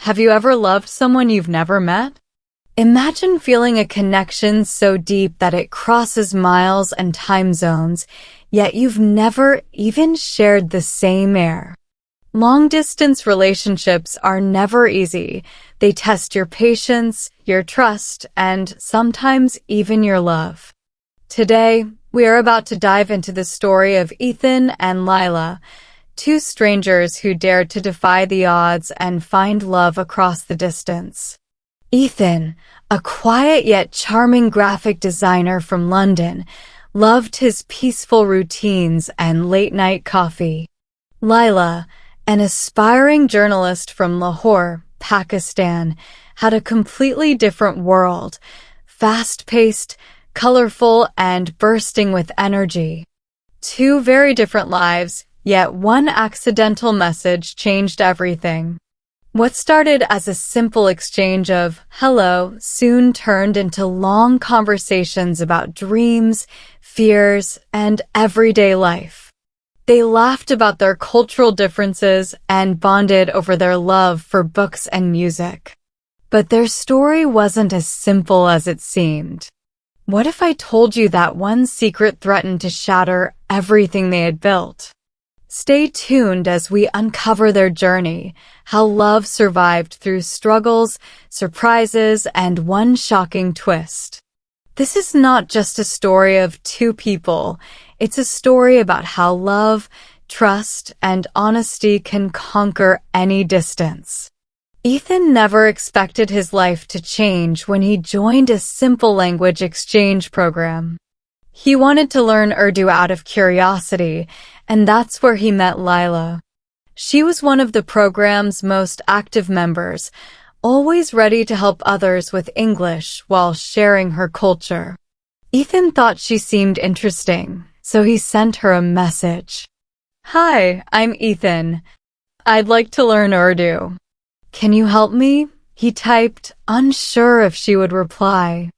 Have you ever loved someone you've never met? Imagine feeling a connection so deep that it crosses miles and time zones, yet you've never even shared the same air. Long-distance relationships are never easy. They test your patience, your trust, and sometimes even your love. Today, we are about to dive into the story of Ethan and Lila, two strangers who dared to defy the odds and find love across the distance. Ethan, a quiet yet charming graphic designer from London, loved his peaceful routines and late-night coffee. Lila, an aspiring journalist from Lahore, Pakistan, had a completely different world, fast-paced, colorful, and bursting with energy. Two very different lives, yet one accidental message changed everything. What started as a simple exchange of hello soon turned into long conversations about dreams, fears, and everyday life. They laughed about their cultural differences and bonded over their love for books and music. But their story wasn't as simple as it seemed. What if I told you that one secret threatened to shatter everything they had built? Stay tuned as we uncover their journey, how love survived through struggles, surprises, and one shocking twist. This is not just a story of two people. It's a story about how love, trust, and honesty can conquer any distance. Ethan never expected his life to change when he joined a simple language exchange program. He wanted to learn Urdu out of curiosity, and that's where he met Lila. She was one of the program's most active members, always ready to help others with English while sharing her culture. Ethan thought she seemed interesting, so he sent her a message. "Hi, I'm Ethan. I'd like to learn Urdu. Can you help me?" he typed, unsure if she would reply.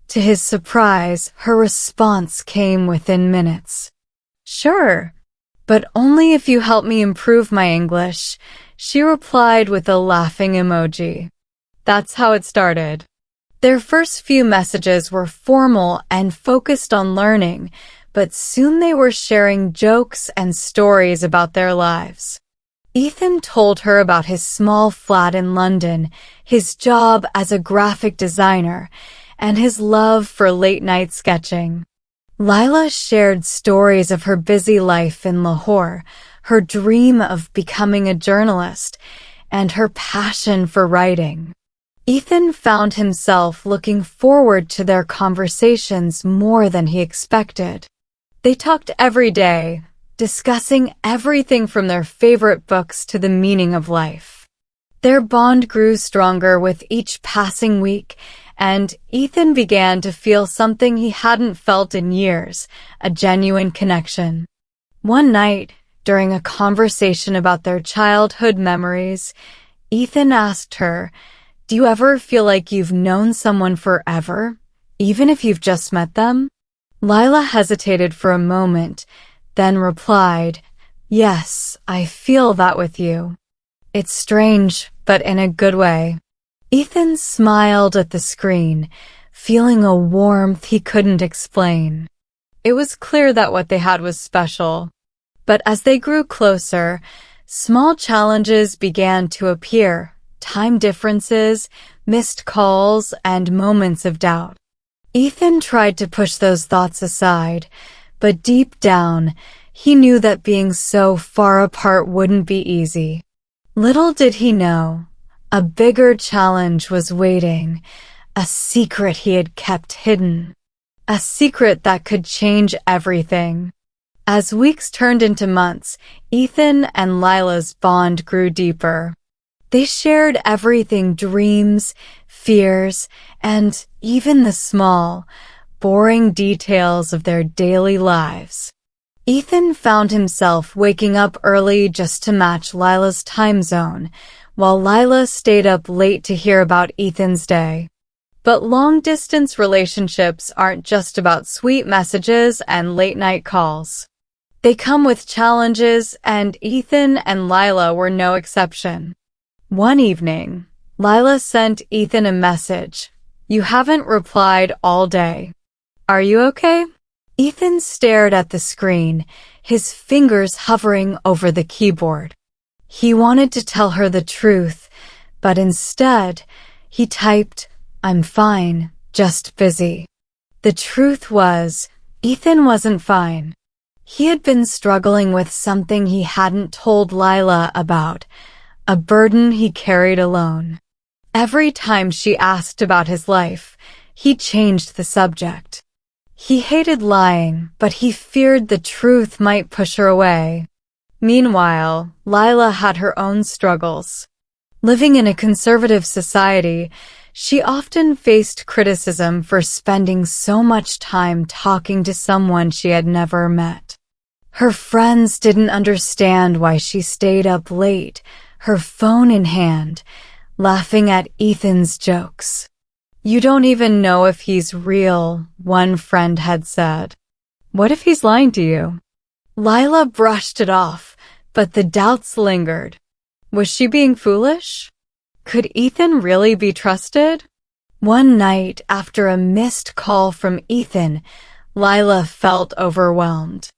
To his surprise, her response came within minutes. "Sure, but only if you help me improve my English," she replied with a laughing emoji. That's how it started. Their first few messages were formal and focused on learning, but soon they were sharing jokes and stories about their lives. Ethan told her about his small flat in London, his job as a graphic designer, and his love for late-night sketching. Lila shared stories of her busy life in Lahore, her dream of becoming a journalist, and her passion for writing. Ethan found himself looking forward to their conversations more than he expected. They talked every day, discussing everything from their favorite books to the meaning of life. Their bond grew stronger with each passing week, and Ethan began to feel something he hadn't felt in years, a genuine connection. One night, during a conversation about their childhood memories, Ethan asked her, "Do you ever feel like you've known someone forever, even if you've just met them?" Lila hesitated for a moment, then replied, "Yes, I feel that with you. It's strange, but in a good way." Ethan smiled at the screen, feeling a warmth he couldn't explain. It was clear that what they had was special. But as they grew closer, small challenges began to appear, time differences, missed calls, and moments of doubt. Ethan tried to push those thoughts aside, but deep down, he knew that being so far apart wouldn't be easy. Little did he know, a bigger challenge was waiting, a secret he had kept hidden, a secret that could change everything. As weeks turned into months, Ethan and Lila's bond grew deeper. They shared everything: dreams, fears, and even the small, boring details of their daily lives. Ethan found himself waking up early just to match Lila's time zone, while Lila stayed up late to hear about Ethan's day. But long-distance relationships aren't just about sweet messages and late-night calls. They come with challenges, and Ethan and Lila were no exception. One evening, Lila sent Ethan a message. You haven't replied all day. Are you okay? Ethan stared at the screen, his fingers hovering over the keyboard. He wanted to tell her the truth, but instead, he typed, I'm fine, just busy. The truth was, Ethan wasn't fine. He had been struggling with something he hadn't told Lila about, a burden he carried alone. Every time she asked about his life, he changed the subject. He hated lying, but he feared the truth might push her away. Meanwhile, Lila had her own struggles. Living in a conservative society, she often faced criticism for spending so much time talking to someone she had never met. Her friends didn't understand why she stayed up late, her phone in hand, laughing at Ethan's jokes. You don't even know if he's real, one friend had said. What if he's lying to you? Lila brushed it off, but the doubts lingered. Was she being foolish? Could Ethan really be trusted? One night, after a missed call from Ethan, Lila felt overwhelmed.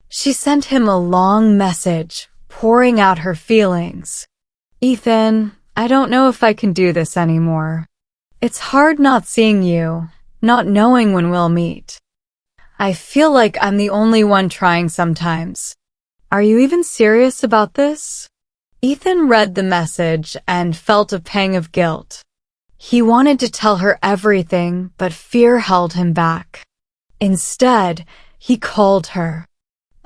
She sent him a long message, pouring out her feelings. Ethan, I don't know if I can do this anymore. It's hard not seeing you, not knowing when we'll meet. I feel like I'm the only one trying sometimes. Are you even serious about this? Ethan read the message and felt a pang of guilt. He wanted to tell her everything, but fear held him back. Instead, he called her.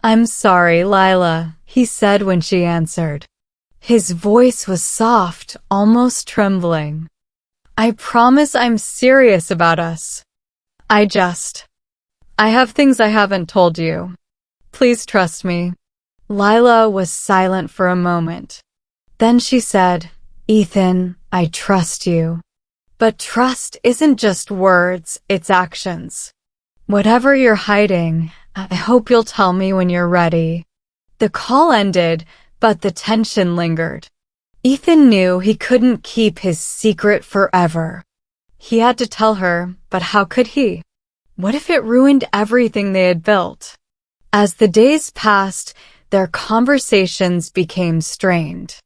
I'm sorry, Lila, he said when she answered. His voice was soft, almost trembling. I promise I'm serious about us. I have things I haven't told you. Please trust me. Lila was silent for a moment. Then she said, Ethan, I trust you. But trust isn't just words, it's actions. Whatever you're hiding, I hope you'll tell me when you're ready. The call ended, but the tension lingered. Ethan knew he couldn't keep his secret forever. He had to tell her, but how could he? What if it ruined everything they had built? As the days passed, their conversations became strained.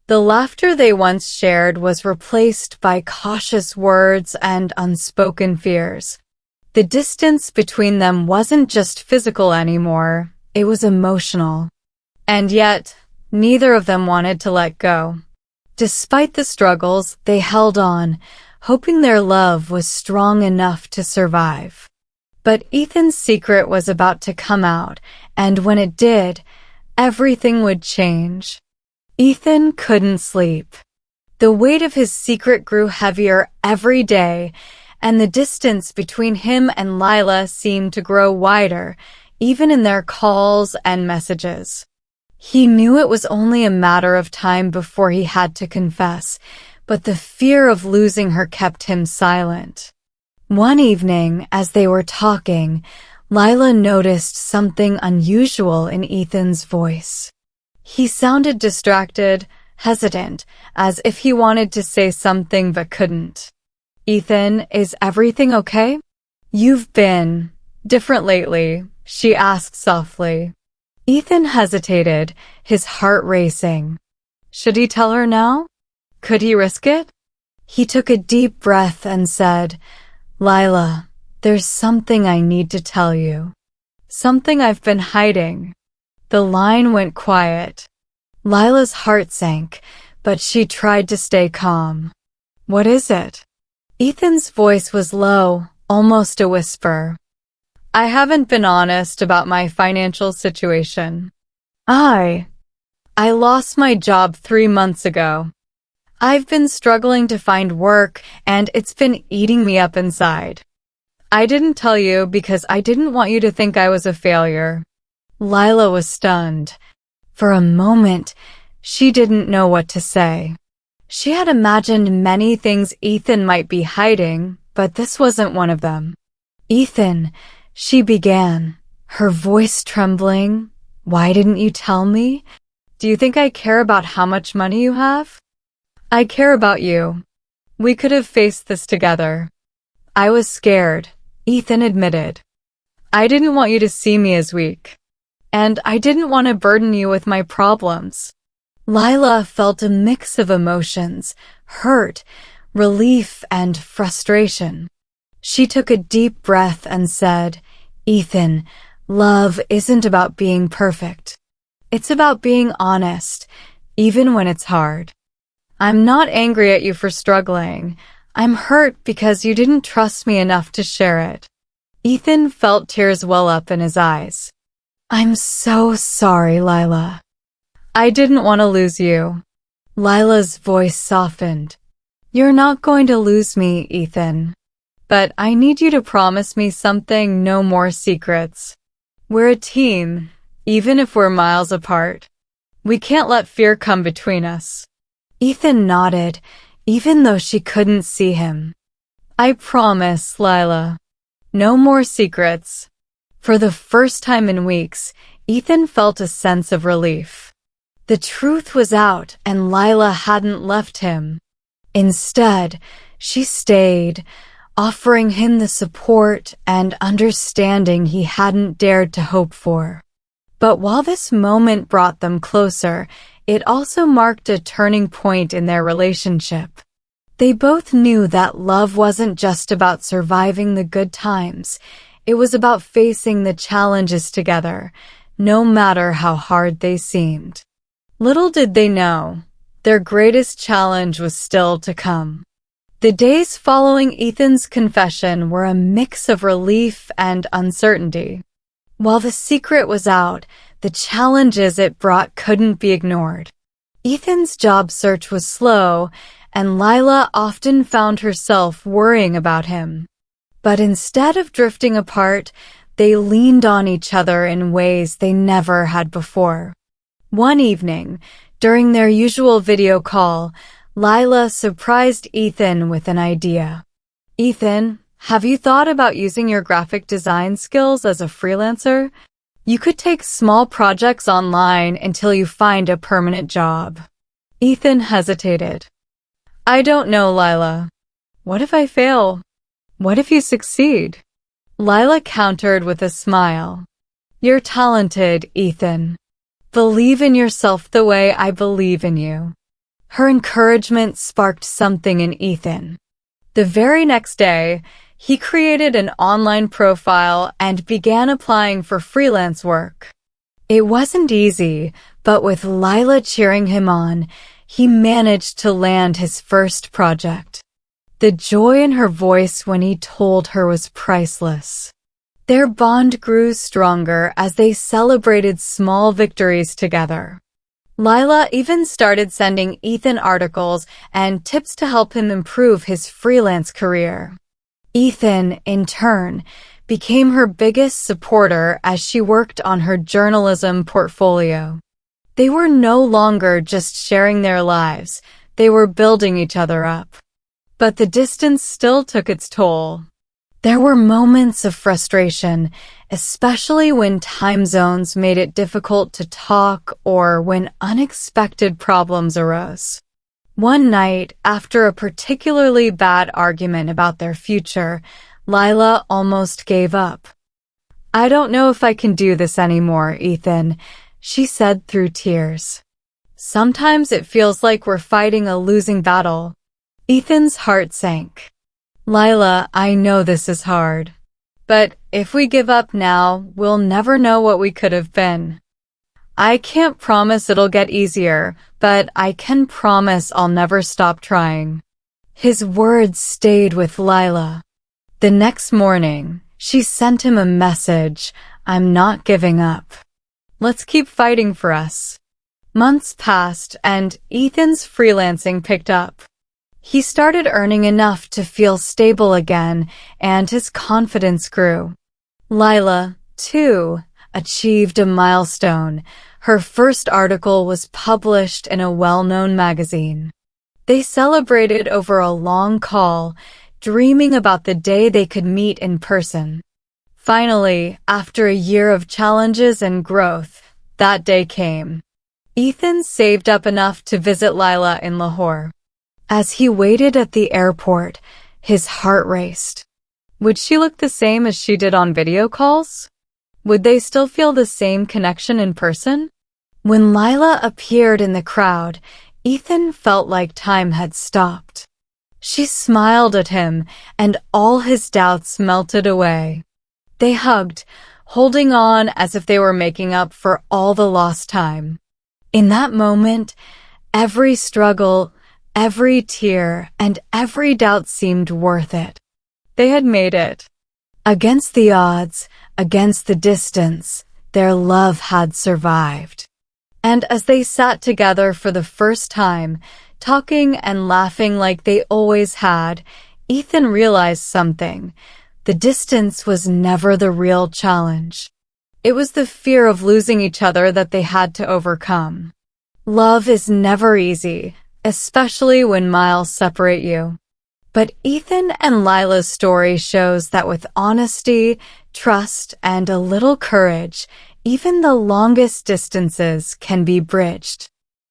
The laughter they once shared was replaced by cautious words and unspoken fears. The distance between them wasn't just physical anymore, it was emotional. And yet, neither of them wanted to let go. Despite the struggles, they held on, hoping their love was strong enough to survive. But Ethan's secret was about to come out, and when it did, everything would change. Ethan couldn't sleep. The weight of his secret grew heavier every day, and the distance between him and Lila seemed to grow wider, even in their calls and messages. He knew it was only a matter of time before he had to confess, but the fear of losing her kept him silent. One evening, as they were talking, Lila noticed something unusual in Ethan's voice. He sounded distracted, hesitant, as if he wanted to say something but couldn't. Ethan, is everything okay? You've been different lately, she asked softly. Ethan hesitated, his heart racing. Should he tell her now? Could he risk it? He took a deep breath and said, Lila, there's something I need to tell you. Something I've been hiding. The line went quiet. Lila's heart sank, but she tried to stay calm. What is it? Ethan's voice was low, almost a whisper. I haven't been honest about my financial situation. I lost my job 3 months ago. I've been struggling to find work, and it's been eating me up inside. I didn't tell you because I didn't want you to think I was a failure. Lila was stunned. For a moment, she didn't know what to say. She had imagined many things Ethan might be hiding, but this wasn't one of them. Ethan, she began, her voice trembling. Why didn't you tell me? Do you think I care about how much money you have? I care about you. We could have faced this together. I was scared, Ethan admitted. I didn't want you to see me as weak. And I didn't want to burden you with my problems. Lila felt a mix of emotions, hurt, relief, and frustration. She took a deep breath and said, Ethan, love isn't about being perfect. It's about being honest, even when it's hard. I'm not angry at you for struggling. I'm hurt because you didn't trust me enough to share it. Ethan felt tears well up in his eyes. I'm so sorry, Lila. I didn't want to lose you. Lila's voice softened. You're not going to lose me, Ethan. But I need you to promise me something, no more secrets. We're a team, even if we're miles apart. We can't let fear come between us. Ethan nodded, even though she couldn't see him. I promise, Lila. No more secrets. For the first time in weeks, Ethan felt a sense of relief. The truth was out and Lila hadn't left him. Instead, she stayed, offering him the support and understanding he hadn't dared to hope for. But while this moment brought them closer, it also marked a turning point in their relationship. They both knew that love wasn't just about surviving the good times. It was about facing the challenges together, no matter how hard they seemed. Little did they know, their greatest challenge was still to come. The days following Ethan's confession were a mix of relief and uncertainty. While the secret was out, the challenges it brought couldn't be ignored. Ethan's job search was slow, and Lila often found herself worrying about him. But instead of drifting apart, they leaned on each other in ways they never had before. One evening, during their usual video call, Lila surprised Ethan with an idea. Ethan, have you thought about using your graphic design skills as a freelancer? You could take small projects online until you find a permanent job. Ethan hesitated. I don't know, Lila. What if I fail? What if you succeed? Lila countered with a smile. You're talented, Ethan. Believe in yourself the way I believe in you. Her encouragement sparked something in Ethan. The very next day, he created an online profile and began applying for freelance work. It wasn't easy, but with Lila cheering him on, he managed to land his first project. The joy in her voice when he told her was priceless. Their bond grew stronger as they celebrated small victories together. Lila even started sending Ethan articles and tips to help him improve his freelance career. Ethan, in turn, became her biggest supporter as she worked on her journalism portfolio. They were no longer just sharing their lives, they were building each other up. But the distance still took its toll. There were moments of frustration, especially when time zones made it difficult to talk or when unexpected problems arose. One night, after a particularly bad argument about their future, Lila almost gave up. I don't know if I can do this anymore, Ethan, she said through tears. Sometimes it feels like we're fighting a losing battle. Ethan's heart sank. Lila, I know this is hard. But if we give up now, we'll never know what we could have been. I can't promise it'll get easier, but I can promise I'll never stop trying. His words stayed with Lila. The next morning, she sent him a message, I'm not giving up. Let's keep fighting for us. Months passed and Ethan's freelancing picked up. He started earning enough to feel stable again, and his confidence grew. Lila, too, achieved a milestone. Her first article was published in a well-known magazine. They celebrated over a long call, dreaming about the day they could meet in person. Finally, after a year of challenges and growth, that day came. Ethan saved up enough to visit Lila in Lahore. As he waited at the airport, his heart raced. Would she look the same as she did on video calls? Would they still feel the same connection in person? When Lila appeared in the crowd, Ethan felt like time had stopped. She smiled at him, and all his doubts melted away. They hugged, holding on as if they were making up for all the lost time. In that moment, every struggle, every tear, and every doubt seemed worth it. They had made it. Against the odds, against the distance, their love had survived. And as they sat together for the first time, talking and laughing like they always had, Ethan realized something. The distance was never the real challenge. It was the fear of losing each other that they had to overcome. Love is never easy, especially when miles separate you. But Ethan and Lila's story shows that with honesty, trust, and a little courage, even the longest distances can be bridged.